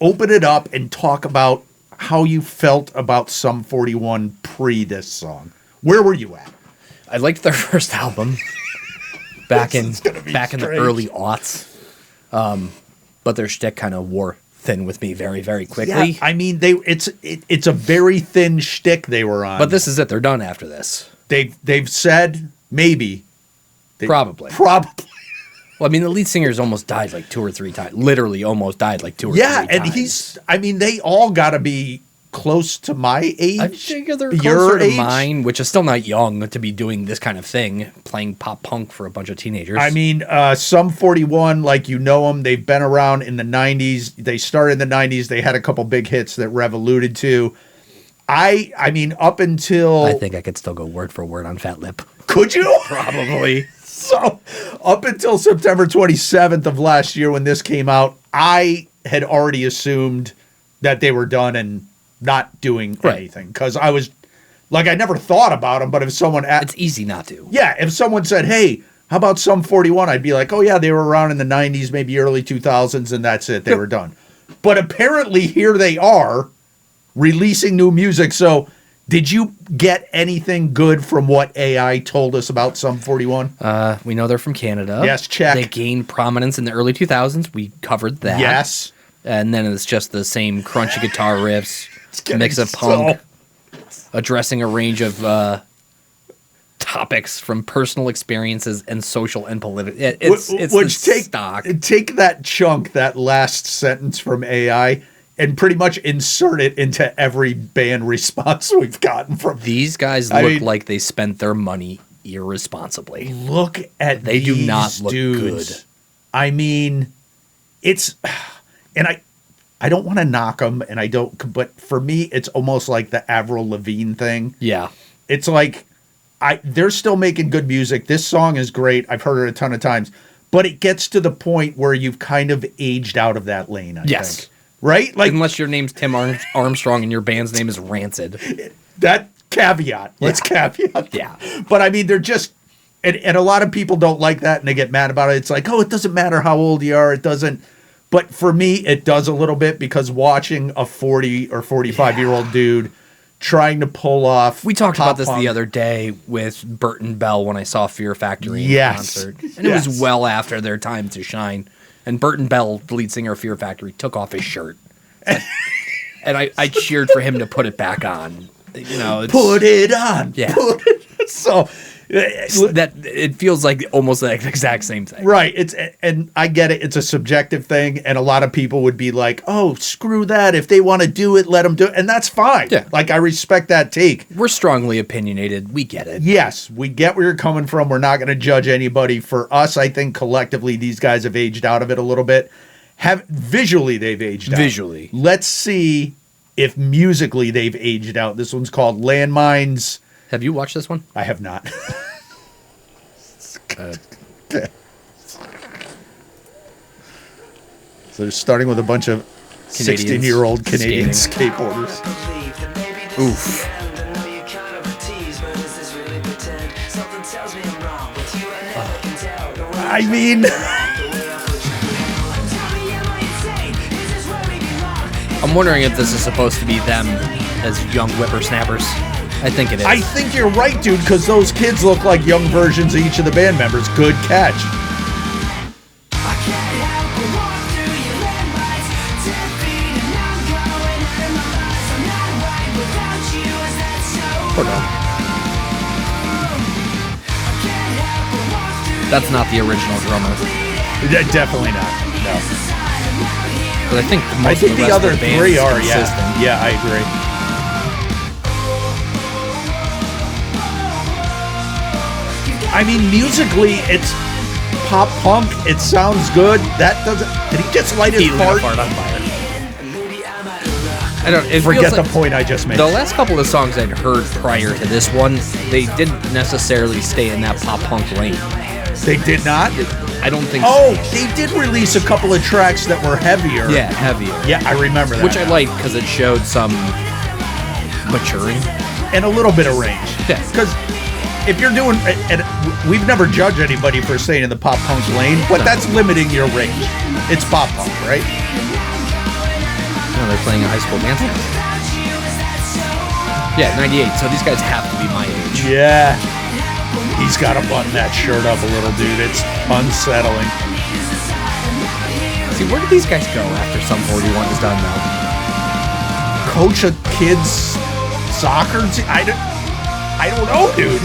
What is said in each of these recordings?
open it up and talk about how you felt about Sum 41 pre this song. Where were you at? I liked their first album back in the early aughts. But their shtick kind of wore thin with me very, very quickly. Yeah, I mean, it's a very thin shtick they were on. But this is it. They're done after this. They've said maybe. Probably. Well, I mean, the lead singer's almost died like 2 or 3 times. Literally almost died like 2 or 3 times. Yeah, and they all got to be close to my age. I figure they're closer to mine, which is still not young to be doing this kind of thing, playing pop punk for a bunch of teenagers. I mean, Sum 41, like you know them, they've been around in the 90s. They started in the 90s. They had a couple big hits that Rev alluded to. I mean, up until... I think I could still go word for word on Fat Lip. Could you? Probably. So, up until September 27th of last year when this came out, I had already assumed that they were done and not doing anything. Because I was, like, I never thought about them, but if someone... It's easy not to. Yeah, if someone said, hey, how about Sum 41? I'd be like, oh, yeah, they were around in the 90s, maybe early 2000s, and that's it. They were done. But apparently, here they are, releasing new music. So... Did you get anything good from what AI told us about Sum 41? We know they're from Canada. Yes, check. They gained prominence in the early 2000s. We covered that. Yes. And then it's just the same crunchy guitar riffs, mix of punk, addressing a range of topics from personal experiences and social and political. It's stock. Take that chunk, that last sentence from AI, and pretty much insert it into every band response we've gotten from these guys. Like they spent their money irresponsibly. Look at they these do not look dudes. good. I mean, it's, and I don't want to knock them, and I don't, but for me, it's almost like the Avril Lavigne thing. Yeah, it's like they're still making good music. This song is great. I've heard it a ton of times, but it gets to the point where you've kind of aged out of that lane. I think. Right? Like, unless your name's Tim Armstrong and your band's name is Rancid. That caveat. Let's caveat. Yeah. But I mean, they're just, and a lot of people don't like that and they get mad about it. It's like, oh, it doesn't matter how old you are. It doesn't. But for me, it does a little bit because watching a 40 or 45-year-old dude trying to pull off. We talked about this the other day with Burton Bell when I saw Fear Factory in concert. And it was well after their time to shine. And Burton Bell, the lead singer of Fear Factory, took off his shirt. And I cheered for him to put it back on. You know, put it on. Yeah. So that it feels like almost the exact same thing. Right. And I get it. It's a subjective thing. And a lot of people would be like, oh, screw that. If they want to do it, let them do it. And that's fine. Yeah. Like, I respect that take. We're strongly opinionated. We get it. Yes. We get where you're coming from. We're not going to judge anybody. For us, I think collectively these guys have aged out of it a little bit. Visually, they've aged out. Visually. Let's see if musically they've aged out. This one's called Landmines. Have you watched this one? I have not. Okay. So they're starting with a bunch of 16-year-old Canadian skateboarders. Oof. I mean... I'm wondering if this is supposed to be them as young whippersnappers. I think it is. I think you're right, dude, because those kids look like young versions of each of the band members. Good catch. Hold on. That's not the original drummer. Definitely not. No. But I think most of the rest other of the band three is are. consistent. Yeah, I agree. I mean, musically, it's pop punk. It sounds good. That doesn't. Did he just light his fart? On fire. I don't. Forget the point I just made. The last couple of songs I'd heard prior to this one, they didn't necessarily stay in that pop punk lane. They did not. I don't think. Oh, they did release a couple of tracks that were heavier. Yeah, heavier. Yeah, I remember that. Which I liked because it showed some maturing and a little bit of range. Yeah, because. If you're doing, and we've never judged anybody for staying in the pop punk lane, but that's limiting your range. It's pop punk, right? Oh, they're playing a high school dance now. Yeah, 98. So these guys have to be my age. Yeah. He's got to button that shirt up a little, dude. It's unsettling. See, where do these guys go after Sum 41 is done, though? Coach a kid's soccer team? I don't know, dude.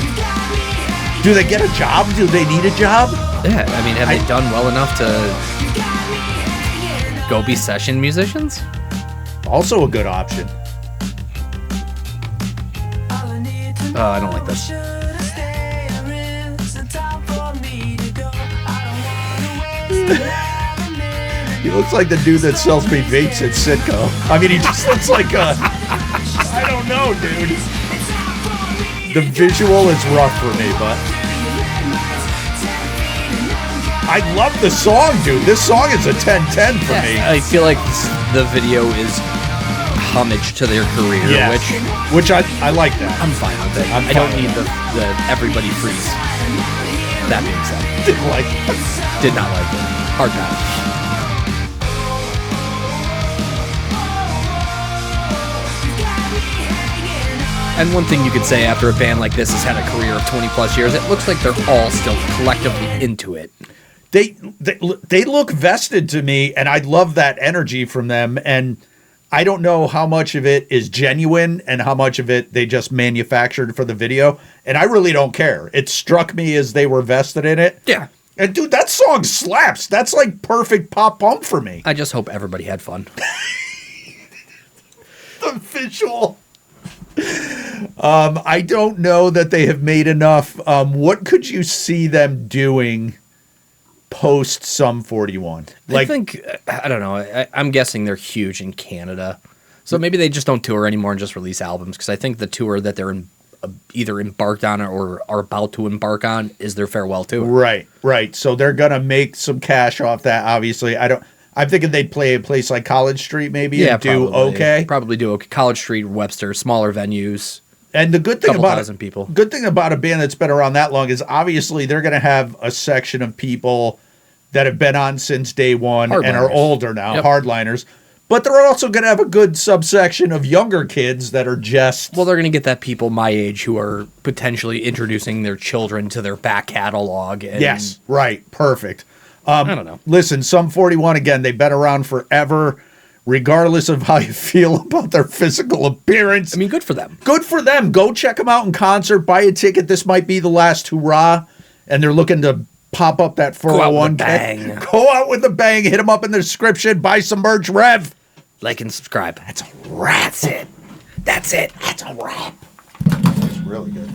Do they get a job? Do they need a job? Yeah, I mean, have they done well enough to go be session musicians? Also a good option. I don't like this. He looks like the dude that sells me vapes at Sitco. I mean, he just looks like a... I don't know, dude. The visual is rough for me, but... I love the song, dude. This song is a 10-10 for me. I feel like the video is homage to their career, which I like that. I'm fine with it. I don't need the everybody freeze. That being said, Didn't like it. Did not like it. Hard pass. And one thing you could say after a band like this has had a career of 20 plus years, it looks like they're all still collectively into it. They look vested to me, and I love that energy from them. And I don't know how much of it is genuine and how much of it they just manufactured for the video. And I really don't care. It struck me as they were vested in it. Yeah. And dude, that song slaps. That's like perfect pop punk for me. I just hope everybody had fun. The visual. I don't know that they have made enough. What could you see them doing post Sum 41? I think, I don't know. I'm guessing they're huge in Canada. So maybe they just don't tour anymore and just release albums. Because I think the tour that they're either embarked on or are about to embark on is their farewell tour. Right. So they're going to make some cash off that, obviously. I'm thinking they'd play a place like College Street maybe and do okay. Probably do okay. College Street, Webster, smaller venues. And the good thing about good thing about a band that's been around that long is obviously they're going to have a section of people that have been on since day one and are older now, hardliners. But they're also going to have a good subsection of younger kids that are just... Well, they're going to get that people my age who are potentially introducing their children to their back catalog. And yes, right. Perfect. I don't know. Listen, Sum 41, again, they've been around forever. Regardless of how you feel about their physical appearance. I mean, good for them. Good for them. Go check them out in concert. Buy a ticket. This might be the last hurrah. And they're looking to pop up that 401k. Go out with a bang. Hit them up in the description. Buy some merch. Rev. Like and subscribe. That's a wrap. That's it. That's a wrap. That's really good.